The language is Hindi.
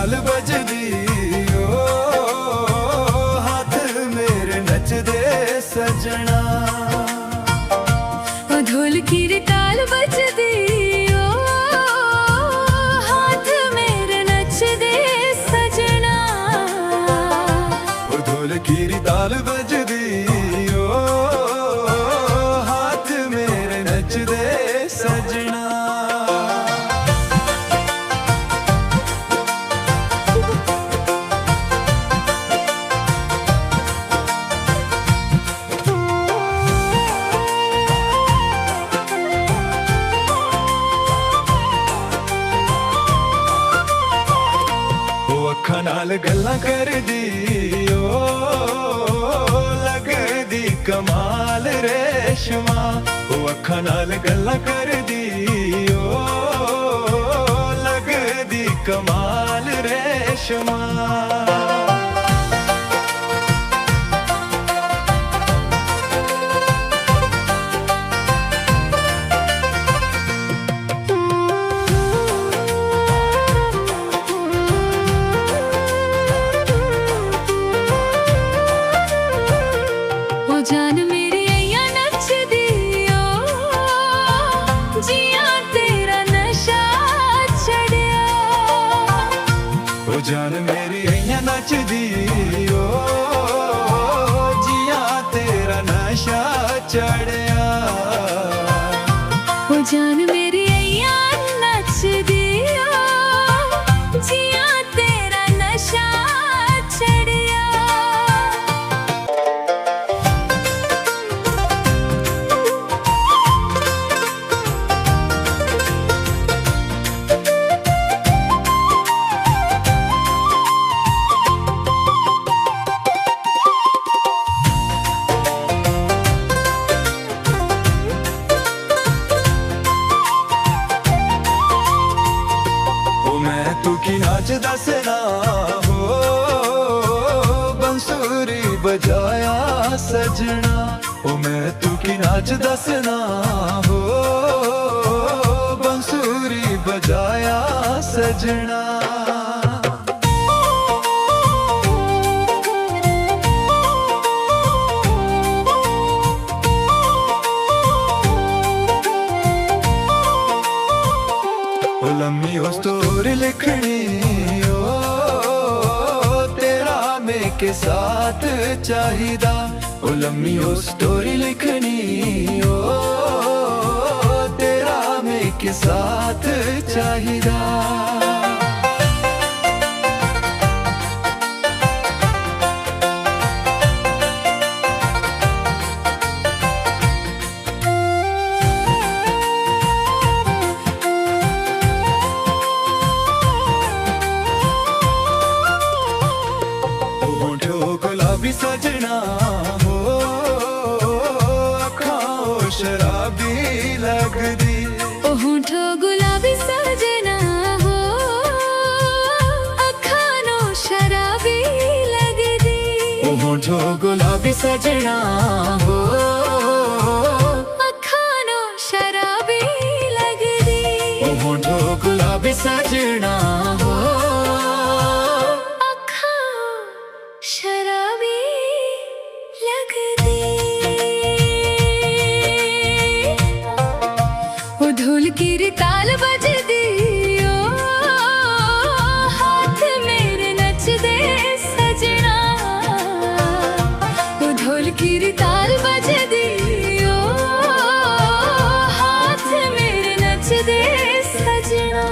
ताल बजदी ओ हाथ मेरे नचदे सजना। ओ ढोलकी री ताल बजदी ओ हाथ मेरे नचदे सजना। ओ ढोलकी री ताल बजदी ओ हाथ मेरे नचदे सजना। अखां नाल गल्लां करदी ओ लगदी कमाल रेशमा। ओ अखां नाल गल्लां करदी ओ लगदी कमाल रेशमा। जान मेरी अइया नचदी ओ जिया तेरा नशा चढ़िया। ओ जान मेरी अइया नचदी ओ जिया तेरा नशा चढ़िया। ओ जान मेरी अइया नचदी ओ जिया तेरा नशा चढ़िया। तू की नाच दसना हो बंसुरी बजाया सजना। ओ मैं तू की नाच दसना हो बंसुरी बजाया सजना। लम्मी हो स्टोरी लिखनी ओ तेरा मैं के साथ चाहिदा। ओ लम्मी हो स्टोरी लिखनी ओ तेरा मैं के साथ चाहिदा। गुलाबी सजना हो अखां शराबी लगदी। ओ होठो गुलाबी सजना हो अखां शराबी लगदी। ओ होठो गुलाबी सजना हो अखां शराबी लगदी। ओ होठो गुलाबी सजना हो शराबी लगदी। ओ ढोलकी री ताल बजदी ओ हाथ मेरे नचदे सजना। ओ ढोलकी री ताल बजदी ओ हाथ मेरे नचदे सजना।